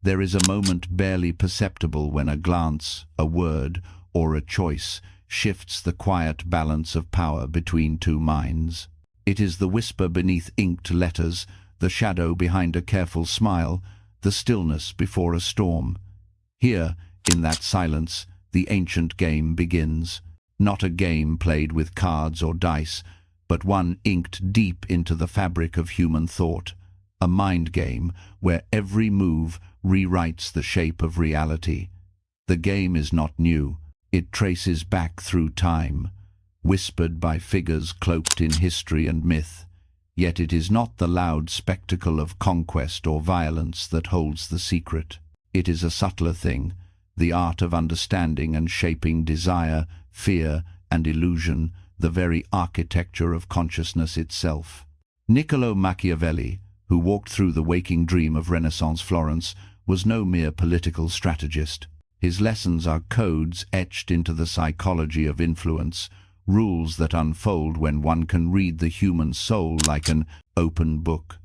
There is a moment barely perceptible when a glance, a word, or a choice shifts the quiet balance of power between two minds. It is the whisper beneath inked letters, the shadow behind a careful smile, the stillness before a storm. Here, in that silence, the ancient game begins. Not a game played with cards or dice, but one inked deep into the fabric of human thought. A mind game where every move rewrites the shape of reality. The game is not new. It traces back through time, whispered by figures cloaked in history and myth. Yet it is not the loud spectacle of conquest or violence that holds the secret. It is a subtler thing, the art of understanding and shaping desire, fear, and illusion, the very architecture of consciousness itself. Niccolo Machiavelli, who walked through the waking dream of Renaissance Florence, was no mere political strategist. His lessons are codes etched into the psychology of influence, rules that unfold when one can read the human soul like an open book.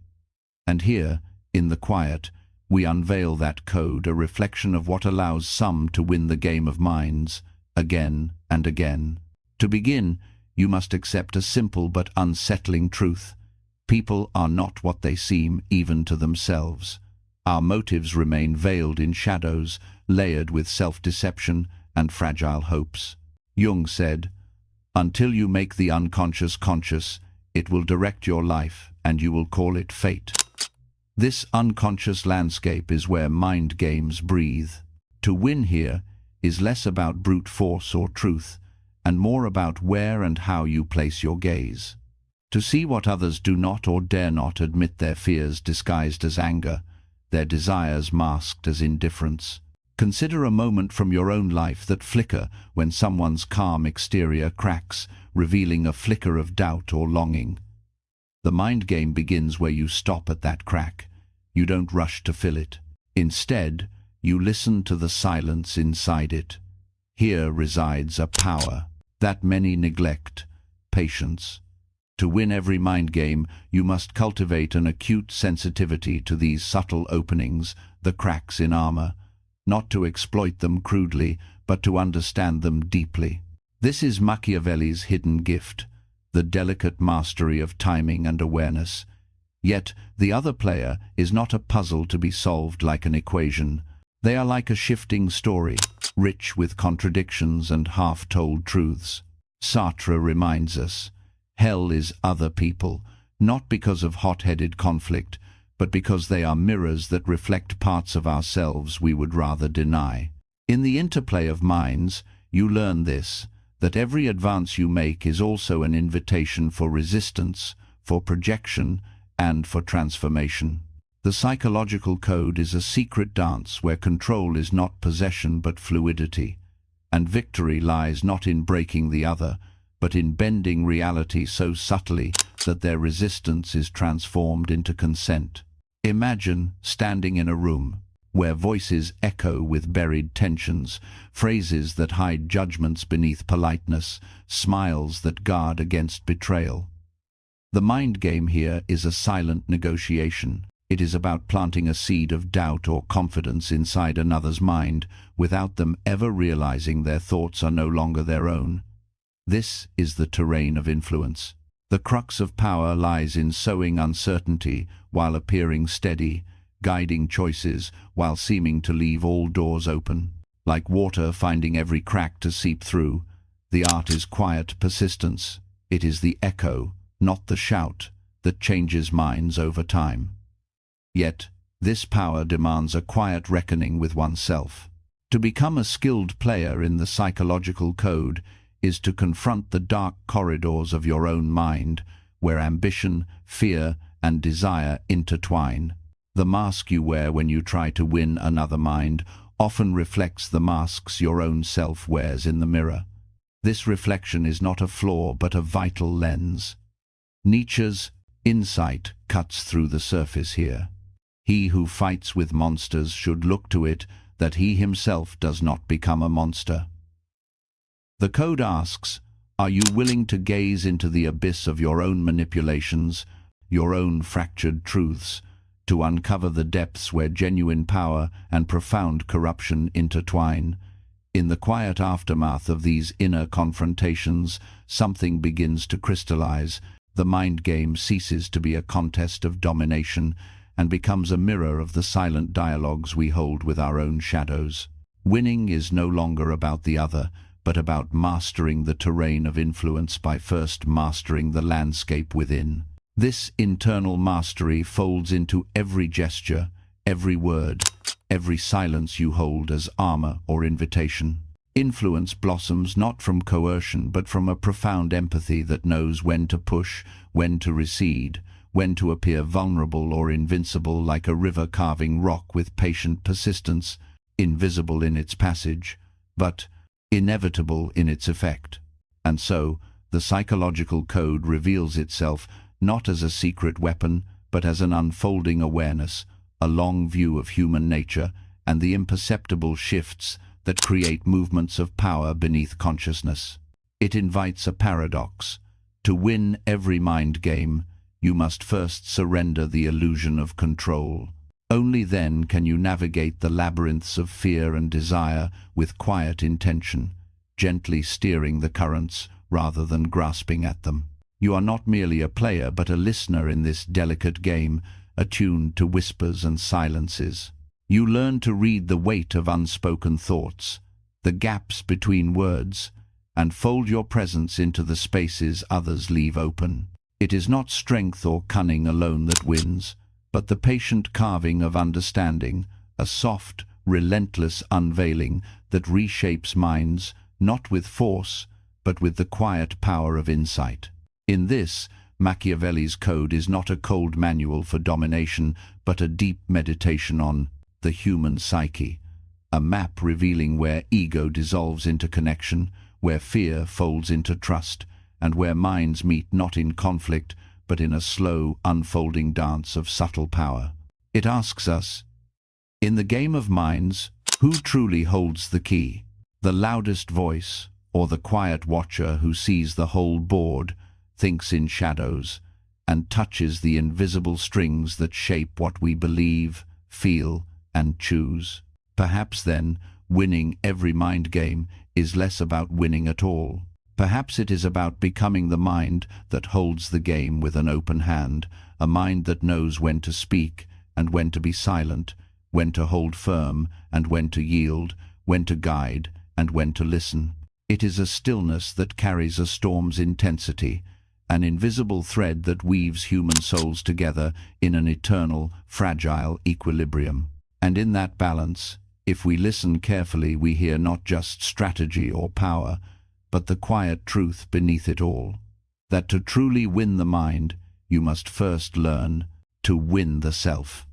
And here, in the quiet, we unveil that code, a reflection of what allows some to win the game of minds, again and again. To begin, you must accept a simple but unsettling truth. People are not what they seem, even to themselves. Our motives remain veiled in shadows, layered with self-deception and fragile hopes. Jung said, "Until you make the unconscious conscious, it will direct your life, and you will call it fate." This unconscious landscape is where mind games breathe. To win here is less about brute force or truth, and more about where and how you place your gaze. To see what others do not or dare not admit, their fears disguised as anger, their desires masked as indifference. Consider a moment from your own life that flicker when someone's calm exterior cracks, revealing a flicker of doubt or longing. The mind game begins where you stop at that crack. You don't rush to fill it. Instead, you listen to the silence inside it. Here resides a power that many neglect: patience. To win every mind game, you must cultivate an acute sensitivity to these subtle openings, the cracks in armor, not to exploit them crudely, but to understand them deeply. This is Machiavelli's hidden gift, the delicate mastery of timing and awareness. Yet the other player is not a puzzle to be solved like an equation. They are like a shifting story, rich with contradictions and half-told truths. Sartre reminds us, hell is other people, not because of hot-headed conflict, but because they are mirrors that reflect parts of ourselves we would rather deny. In the interplay of minds, you learn this, that every advance you make is also an invitation for resistance, for projection, and for transformation. The psychological code is a secret dance where control is not possession but fluidity, and victory lies not in breaking the other, but in bending reality so subtly that their resistance is transformed into consent. Imagine standing in a room where voices echo with buried tensions, phrases that hide judgments beneath politeness, smiles that guard against betrayal. The mind game here is a silent negotiation. It is about planting a seed of doubt or confidence inside another's mind without them ever realizing their thoughts are no longer their own. This is the terrain of influence. The crux of power lies in sowing uncertainty while appearing steady, guiding choices while seeming to leave all doors open. Like water finding every crack to seep through, the art is quiet persistence. It is the echo, not the shout, that changes minds over time. Yet, this power demands a quiet reckoning with oneself. To become a skilled player in the psychological code is to confront the dark corridors of your own mind, where ambition, fear, and desire intertwine. The mask you wear when you try to win another mind often reflects the masks your own self wears in the mirror. This reflection is not a flaw but a vital lens. Nietzsche's insight cuts through the surface here. He who fights with monsters should look to it that he himself does not become a monster. The code asks, are you willing to gaze into the abyss of your own manipulations, your own fractured truths, to uncover the depths where genuine power and profound corruption intertwine. In the quiet aftermath of these inner confrontations, something begins to crystallize. The mind game ceases to be a contest of domination and becomes a mirror of the silent dialogues we hold with our own shadows. Winning is no longer about the other, but about mastering the terrain of influence by first mastering the landscape within. This internal mastery folds into every gesture, every word, every silence you hold as armor or invitation. Influence blossoms not from coercion, but from a profound empathy that knows when to push, when to recede, when to appear vulnerable or invincible, like a river carving rock with patient persistence, invisible in its passage, but inevitable in its effect. And so, the psychological code reveals itself not as a secret weapon, but as an unfolding awareness, a long view of human nature and the imperceptible shifts that create movements of power beneath consciousness. It invites a paradox. To win every mind game, you must first surrender the illusion of control. Only then can you navigate the labyrinths of fear and desire with quiet intention, gently steering the currents rather than grasping at them. You are not merely a player, but a listener in this delicate game, attuned to whispers and silences. You learn to read the weight of unspoken thoughts, the gaps between words, and fold your presence into the spaces others leave open. It is not strength or cunning alone that wins, but the patient carving of understanding, a soft, relentless unveiling that reshapes minds, not with force, but with the quiet power of insight. In this, Machiavelli's code is not a cold manual for domination, but a deep meditation on the human psyche, a map revealing where ego dissolves into connection, where fear folds into trust, and where minds meet not in conflict, but in a slow, unfolding dance of subtle power. It asks us, in the game of minds, who truly holds the key? The loudest voice, or the quiet watcher who sees the whole board, thinks in shadows, and touches the invisible strings that shape what we believe, feel, and choose? Perhaps then, winning every mind game is less about winning at all. Perhaps it is about becoming the mind that holds the game with an open hand, a mind that knows when to speak and when to be silent, when to hold firm and when to yield, when to guide and when to listen. It is a stillness that carries a storm's intensity, an invisible thread that weaves human souls together in an eternal, fragile equilibrium. And in that balance, if we listen carefully, we hear not just strategy or power, but the quiet truth beneath it all, that to truly win the mind, you must first learn to win the self.